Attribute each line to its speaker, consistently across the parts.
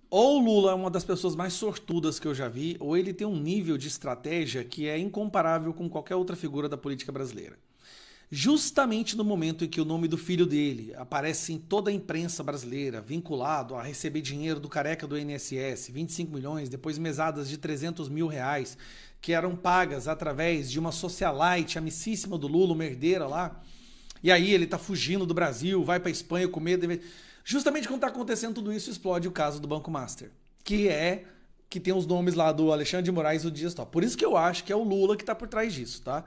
Speaker 1: Ou o Lula é uma das pessoas mais sortudas que eu já vi, ou ele tem um nível de estratégia que é incomparável com qualquer outra figura da política brasileira. Justamente no momento em que o nome do filho dele aparece em toda a imprensa brasileira, vinculado a receber dinheiro do careca do INSS, 25 milhões, depois mesadas de 300 mil reais, que eram pagas através de uma socialite amicíssima do Lula, uma herdeira lá, e aí ele tá fugindo do Brasil, vai pra Espanha com medo de... Justamente quando está acontecendo tudo isso, explode o caso do Banco Master, que tem os nomes lá do Alexandre de Moraes e do Dias Toffoli. Por isso que eu acho que é o Lula que está por trás disso, tá?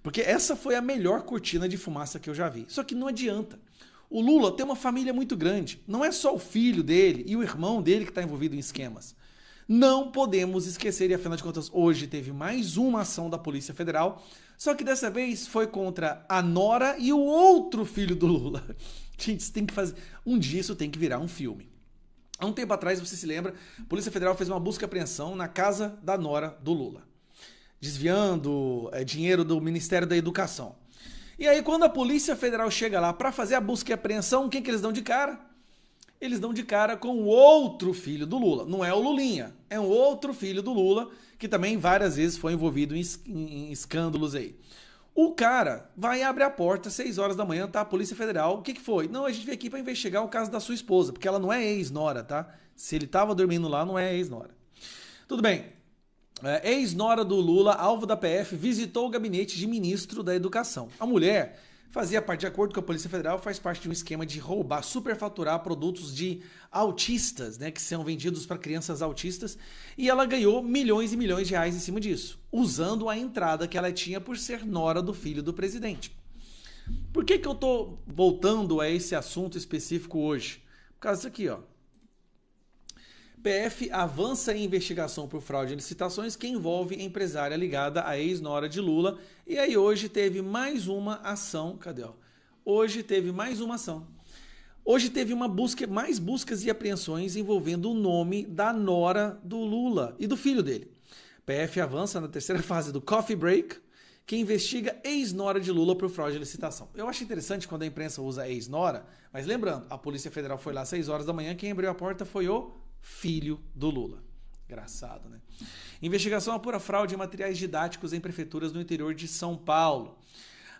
Speaker 1: Porque essa foi a melhor cortina de fumaça que eu já vi. Só que não adianta. O Lula tem uma família muito grande. Não é só o filho dele e o irmão dele que está envolvido em esquemas. Não podemos esquecer, e afinal de contas, hoje teve mais uma ação da Polícia Federal, só que dessa vez foi contra a nora e o outro filho do Lula. Gente, isso tem que fazer. Um dia isso tem que virar um filme. Há um tempo atrás, você se lembra, a Polícia Federal fez uma busca e apreensão na casa da nora do Lula, desviando dinheiro do Ministério da Educação. E aí, quando a Polícia Federal chega lá para fazer a busca e apreensão, quem que eles dão de cara? Eles dão de cara com o outro filho do Lula. Não é o Lulinha, é um outro filho do Lula, que também várias vezes foi envolvido em escândalos aí. O cara vai e abre a porta, 6 horas da manhã, tá? A Polícia Federal. O que foi? Não, a gente veio aqui para investigar o caso da sua esposa, porque ela não é ex-nora, tá? Se ele tava dormindo lá, não é ex-nora. Tudo bem. Ex-nora do Lula, alvo da PF, visitou o gabinete de ministro da Educação. A mulher fazia parte, de acordo com a Polícia Federal, faz parte de um esquema de roubar, superfaturar produtos de autistas, né, que são vendidos para crianças autistas, e ela ganhou milhões e milhões de reais em cima disso, usando a entrada que ela tinha por ser nora do filho do presidente. Por que eu tô voltando a esse assunto específico hoje? Por causa disso aqui, ó. PF avança em investigação por fraude em licitações que envolve empresária ligada à ex-nora de Lula. E aí hoje teve mais uma ação. Cadê? Hoje teve mais uma ação. Hoje teve mais buscas e apreensões envolvendo o nome da nora do Lula e do filho dele. PF avança na terceira fase do Coffee Break, que investiga ex-nora de Lula por fraude de licitação. Eu acho interessante quando a imprensa usa ex-nora, mas lembrando, a Polícia Federal foi lá às 6 horas da manhã, quem abriu a porta foi o filho do Lula. Engraçado, né? Investigação apura fraude em materiais didáticos em prefeituras no interior de São Paulo.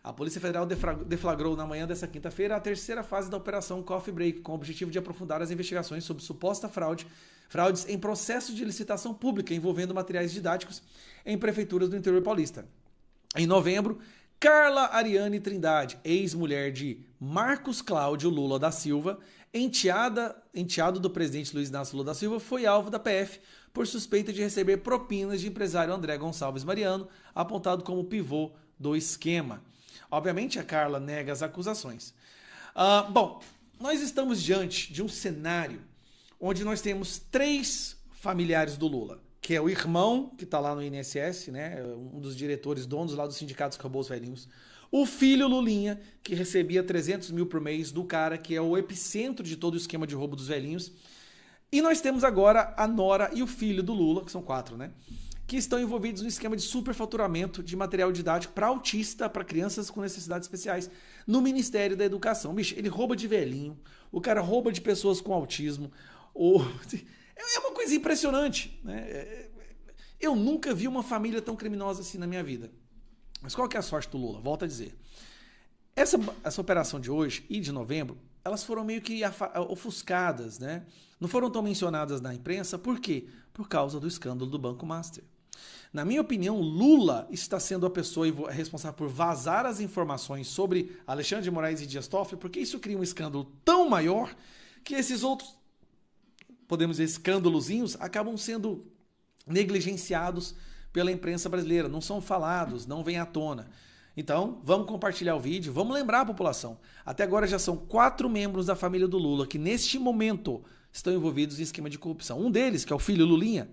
Speaker 1: A Polícia Federal deflagrou na manhã dessa quinta-feira a terceira fase da Operação Coffee Break, com o objetivo de aprofundar as investigações sobre suposta fraudes em processos de licitação pública envolvendo materiais didáticos em prefeituras do interior paulista. Em novembro, Carla Ariane Trindade, ex-mulher de Marcos Cláudio Lula da Silva, enteado do presidente Luiz Inácio Lula da Silva, foi alvo da PF por suspeita de receber propinas de empresário André Gonçalves Mariano, apontado como pivô do esquema. Obviamente, a Carla nega as acusações. Bom, nós estamos diante de um cenário onde nós temos 3 familiares do Lula, que é o irmão, que está lá no INSS, né, um dos diretores, donos lá dos sindicatos que roubou os velhinhos, o filho Lulinha, que recebia 300 mil por mês do cara que é o epicentro de todo o esquema de roubo dos velhinhos. E nós temos agora a nora e o filho do Lula, que são 4, né? Que estão envolvidos no esquema de superfaturamento de material didático para autista, para crianças com necessidades especiais, no Ministério da Educação. Bicho, ele rouba de velhinho, o cara rouba de pessoas com autismo. É uma coisa impressionante, né? Eu nunca vi uma família tão criminosa assim na minha vida. Mas qual que é a sorte do Lula? Volto a dizer. Essa operação de hoje e de novembro, elas foram meio que ofuscadas, né? Não foram tão mencionadas na imprensa. Por quê? Por causa do escândalo do Banco Master. Na minha opinião, Lula está sendo a pessoa responsável por vazar as informações sobre Alexandre de Moraes e Dias Toffoli, porque isso cria um escândalo tão maior que esses outros, podemos dizer, escândalozinhos, acabam sendo negligenciados pela imprensa brasileira, não são falados, não vêm à tona. Então, vamos compartilhar o vídeo, vamos lembrar a população. Até agora já são 4 membros da família do Lula que neste momento estão envolvidos em esquema de corrupção. Um deles, que é o filho Lulinha,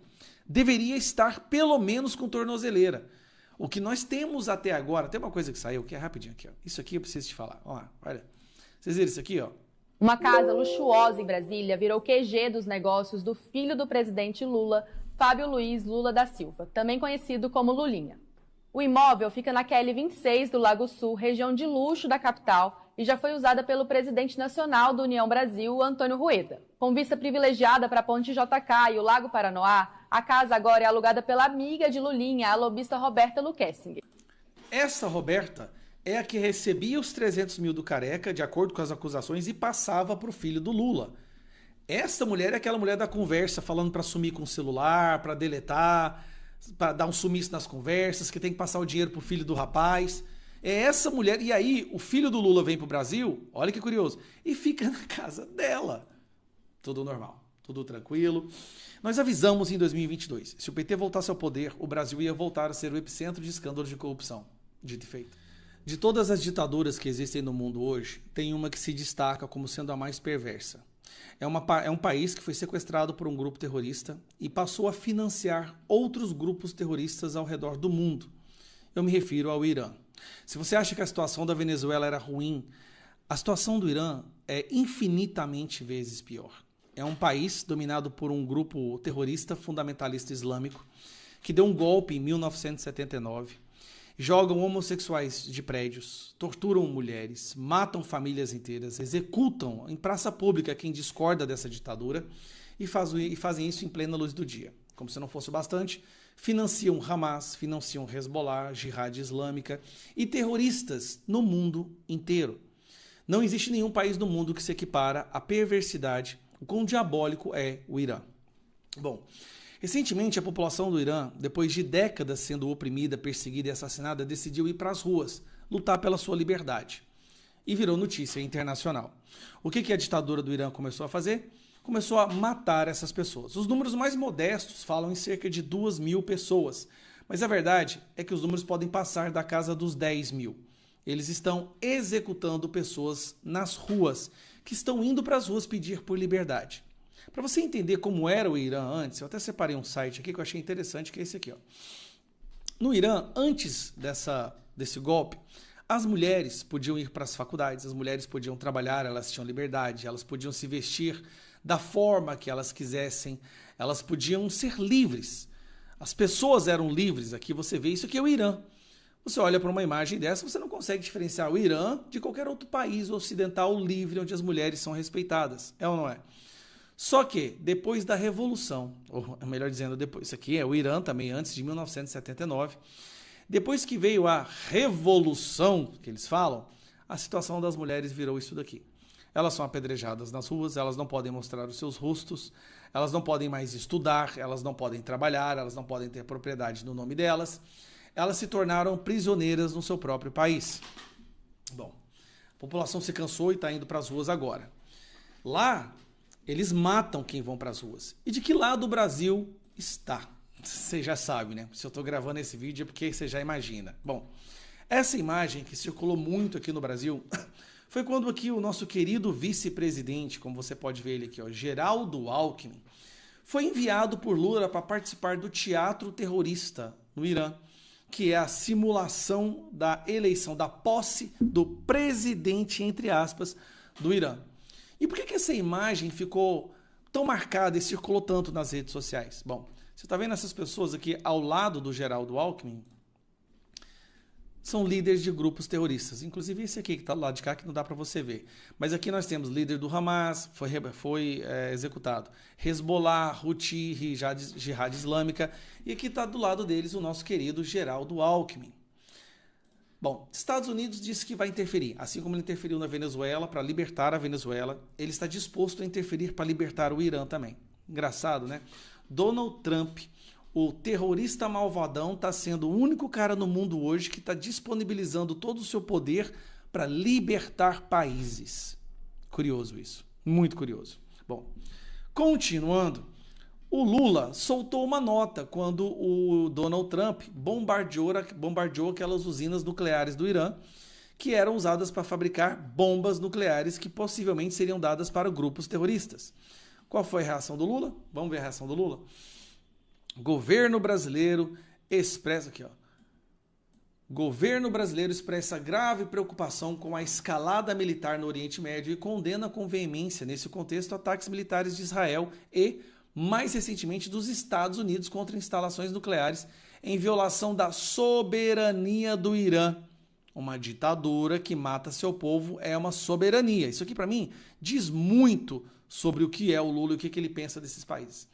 Speaker 1: deveria estar pelo menos com tornozeleira. O que nós temos até agora, tem uma coisa que saiu, que é rapidinho aqui, ó. Isso aqui eu preciso te falar. Olha lá, olha. Vocês viram isso aqui, ó?
Speaker 2: Uma casa luxuosa em Brasília virou QG dos negócios do filho do presidente Lula, Fábio Luiz Lula da Silva, também conhecido como Lulinha. O imóvel fica na QL 26 do Lago Sul, região de luxo da capital, e já foi usada pelo presidente nacional do União Brasil, Antônio Rueda. Com vista privilegiada para a Ponte JK e o Lago Paranoá, a casa agora é alugada pela amiga de Lulinha, a lobista Roberta Luquessing.
Speaker 1: Essa Roberta é a que recebia os 300 mil do Careca, de acordo com as acusações, e passava para o filho do Lula. Essa mulher é aquela mulher da conversa, falando para sumir com o celular, para deletar, para dar um sumiço nas conversas, que tem que passar o dinheiro pro filho do rapaz. É essa mulher. E aí, o filho do Lula vem pro Brasil, olha que curioso, e fica na casa dela. Tudo normal, tudo tranquilo. Nós avisamos em 2022, se o PT voltasse ao poder, o Brasil ia voltar a ser o epicentro de escândalos de corrupção. Dito e feito. De todas as ditaduras que existem no mundo hoje, tem uma que se destaca como sendo a mais perversa. É um país que foi sequestrado por um grupo terrorista e passou a financiar outros grupos terroristas ao redor do mundo. Eu me refiro ao Irã. Se você acha que a situação da Venezuela era ruim, a situação do Irã é infinitamente vezes pior. É um país dominado por um grupo terrorista fundamentalista islâmico que deu um golpe em 1979, jogam homossexuais de prédios, torturam mulheres, matam famílias inteiras, executam em praça pública quem discorda dessa ditadura e fazem isso em plena luz do dia. Como se não fosse o bastante, financiam Hamas, financiam Hezbollah, Jihad Islâmica e terroristas no mundo inteiro. Não existe nenhum país do mundo que se equipara à perversidade, o quão diabólico é o Irã. Bom, recentemente, a população do Irã, depois de décadas sendo oprimida, perseguida e assassinada, decidiu ir para as ruas, lutar pela sua liberdade. E virou notícia internacional. O que a ditadura do Irã começou a fazer? Começou a matar essas pessoas. Os números mais modestos falam em cerca de 2.000 pessoas, mas a verdade é que os números podem passar da casa dos 10.000. Eles estão executando pessoas nas ruas, que estão indo para as ruas pedir por liberdade. Para você entender como era o Irã antes, eu até separei um site aqui que eu achei interessante, que é esse aqui. Ó. No Irã, antes desse golpe, as mulheres podiam ir para as faculdades, as mulheres podiam trabalhar, elas tinham liberdade, elas podiam se vestir da forma que elas quisessem, elas podiam ser livres. As pessoas eram livres, aqui você vê isso aqui é o Irã. Você olha para uma imagem dessa, você não consegue diferenciar o Irã de qualquer outro país ocidental livre onde as mulheres são respeitadas. É ou não é? Só que, depois da Revolução, ou melhor dizendo, depois, isso aqui é o Irã também, antes de 1979, depois que veio a Revolução, que eles falam, a situação das mulheres virou isso daqui. Elas são apedrejadas nas ruas, elas não podem mostrar os seus rostos, elas não podem mais estudar, elas não podem trabalhar, elas não podem ter propriedade no nome delas, elas se tornaram prisioneiras no seu próprio país. Bom, a população se cansou e está indo para as ruas agora. Lá, eles matam quem vão para as ruas. E de que lado o Brasil está? Você já sabe, né? Se eu estou gravando esse vídeo é porque você já imagina. Bom, essa imagem que circulou muito aqui no Brasil foi quando aqui o nosso querido vice-presidente, como você pode ver ele aqui, ó, Geraldo Alckmin, foi enviado por Lula para participar do teatro terrorista no Irã, que é a simulação da eleição, da posse do presidente, entre aspas, do Irã. E por que essa imagem ficou tão marcada e circulou tanto nas redes sociais? Bom, você está vendo essas pessoas aqui ao lado do Geraldo Alckmin? São líderes de grupos terroristas. Inclusive esse aqui que está do lado de cá, que não dá para você ver. Mas aqui nós temos líder do Hamas, foi executado. Hezbollah, Houthi, Jihad Islâmica. E aqui está do lado deles o nosso querido Geraldo Alckmin. Bom, Estados Unidos disse que vai interferir, assim como ele interferiu na Venezuela para libertar a Venezuela, ele está disposto a interferir para libertar o Irã também. Engraçado, né? Donald Trump, o terrorista malvadão, está sendo o único cara no mundo hoje que está disponibilizando todo o seu poder para libertar países. Curioso isso, muito curioso. Bom, continuando. O Lula soltou uma nota quando o Donald Trump bombardeou aquelas usinas nucleares do Irã, que eram usadas para fabricar bombas nucleares que possivelmente seriam dadas para grupos terroristas. Qual foi a reação do Lula? Vamos ver a reação do Lula? Governo brasileiro expressa aqui, ó. Governo brasileiro expressa grave preocupação com a escalada militar no Oriente Médio e condena com veemência, nesse contexto, ataques militares de Israel e, mais recentemente, dos Estados Unidos contra instalações nucleares em violação da soberania do Irã. Uma ditadura que mata seu povo é uma soberania. Isso aqui, para mim, diz muito sobre o que é o Lula e o que ele pensa desses países.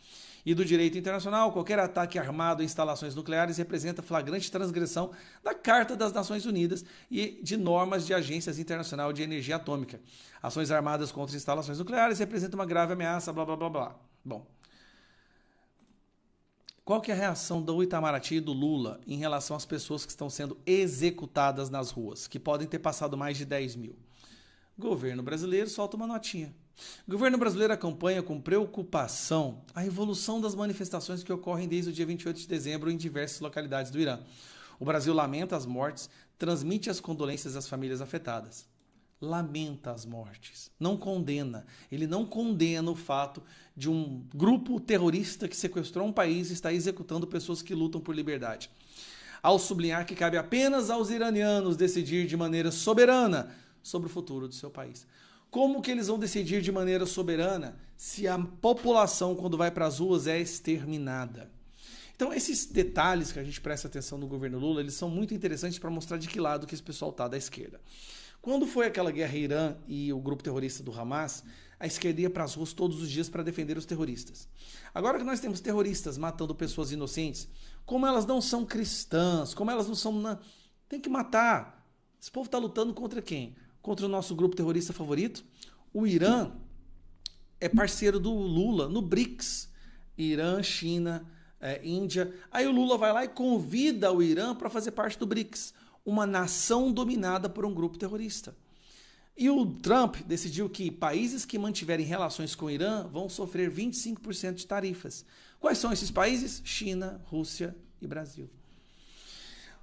Speaker 1: E do direito internacional, qualquer ataque armado a instalações nucleares representa flagrante transgressão da Carta das Nações Unidas e de normas de Agências Internacional de Energia Atômica. Ações armadas contra instalações nucleares representam uma grave ameaça, blá, blá, blá, blá. Bom, qual que é a reação do Itamaraty e do Lula em relação às pessoas que estão sendo executadas nas ruas, que podem ter passado mais de 10 mil? O governo brasileiro solta uma notinha. O governo brasileiro acompanha com preocupação a evolução das manifestações que ocorrem desde o dia 28 de dezembro em diversas localidades do Irã. O Brasil lamenta as mortes, transmite as condolências às famílias afetadas. Lamenta as mortes, não condena. Ele não condena o fato de um grupo terrorista que sequestrou um país e está executando pessoas que lutam por liberdade. Ao sublinhar que cabe apenas aos iranianos decidir de maneira soberana sobre o futuro do seu país. Como que eles vão decidir de maneira soberana se a população, quando vai para as ruas, é exterminada? Então, esses detalhes que a gente presta atenção no governo Lula, eles são muito interessantes para mostrar de que lado que esse pessoal está da esquerda. Quando foi aquela guerra Irã e o grupo terrorista do Hamas, a esquerda ia para as ruas todos os dias para defender os terroristas. Agora que nós temos terroristas matando pessoas inocentes, como elas não são cristãs, como elas não são... Tem que matar. Esse povo está lutando contra quem? Contra o nosso grupo terrorista favorito? O Irã é parceiro do Lula no BRICS. Irã, China, Índia. Aí o Lula vai lá e convida o Irã para fazer parte do BRICS. Uma nação dominada por um grupo terrorista. E o Trump decidiu que países que mantiverem relações com o Irã vão sofrer 25% de tarifas. Quais são esses países? China, Rússia e Brasil.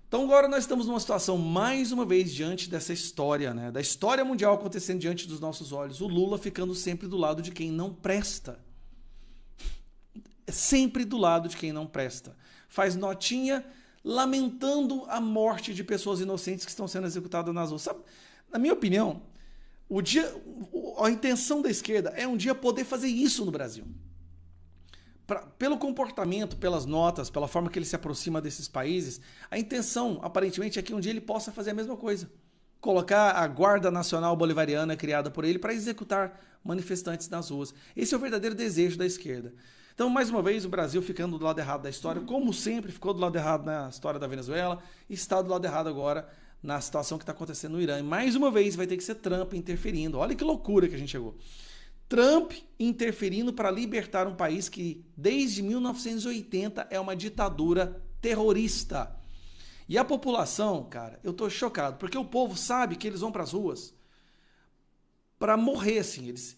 Speaker 1: Então agora nós estamos numa situação, mais uma vez, diante dessa história, né? Da história mundial acontecendo diante dos nossos olhos. O Lula ficando sempre do lado de quem não presta. Sempre do lado de quem não presta. Faz notinha lamentando a morte de pessoas inocentes que estão sendo executadas nas ruas. Sabe, na minha opinião, a intenção da esquerda é um dia poder fazer isso no Brasil. Pelo comportamento, pelas notas, pela forma que ele se aproxima desses países, a intenção, aparentemente, é que um dia ele possa fazer a mesma coisa. Colocar a Guarda Nacional Bolivariana criada por ele para executar manifestantes nas ruas. Esse é o verdadeiro desejo da esquerda. Então, mais uma vez, o Brasil ficando do lado errado da história, como sempre, ficou do lado errado na história da Venezuela, e está do lado errado agora na situação que está acontecendo no Irã. E mais uma vez vai ter que ser Trump interferindo. Olha que loucura que a gente chegou. Trump interferindo para libertar um país que, desde 1980, é uma ditadura terrorista. E a população, cara, eu tô chocado, porque o povo sabe que eles vão para as ruas para morrer, assim. Eles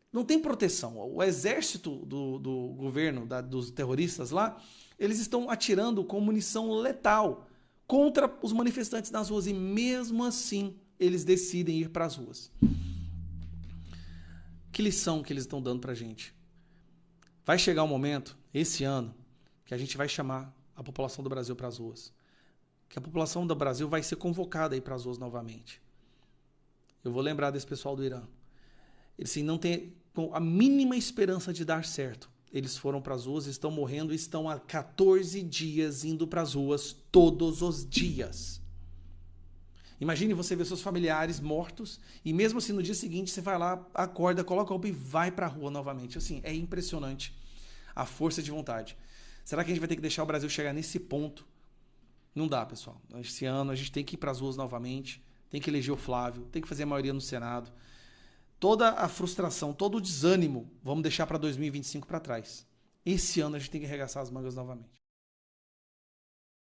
Speaker 1: não tem proteção. O exército do governo, dos terroristas lá, eles estão atirando com munição letal contra os manifestantes nas ruas. E mesmo assim, eles decidem ir para as ruas. Que lição que eles estão dando pra gente? Vai chegar um momento, esse ano, que a gente vai chamar a população do Brasil para as ruas. Que a população do Brasil vai ser convocada aí para as ruas novamente. Eu vou lembrar desse pessoal do Irã. Eles assim, não têm a mínima esperança de dar certo. Eles foram para as ruas, estão morrendo e estão há 14 dias indo para as ruas todos os dias. Imagine você ver seus familiares mortos e mesmo assim no dia seguinte você vai lá, acorda, coloca a roupa e vai para a rua novamente. Assim, é impressionante a força de vontade. Será que a gente vai ter que deixar o Brasil chegar nesse ponto? Não dá, pessoal. Esse ano a gente tem que ir para as ruas novamente, tem que eleger o Flávio, tem que fazer a maioria no Senado. Toda a frustração, todo o desânimo, vamos deixar para 2025 para trás. Esse ano a gente tem que arregaçar as mangas novamente.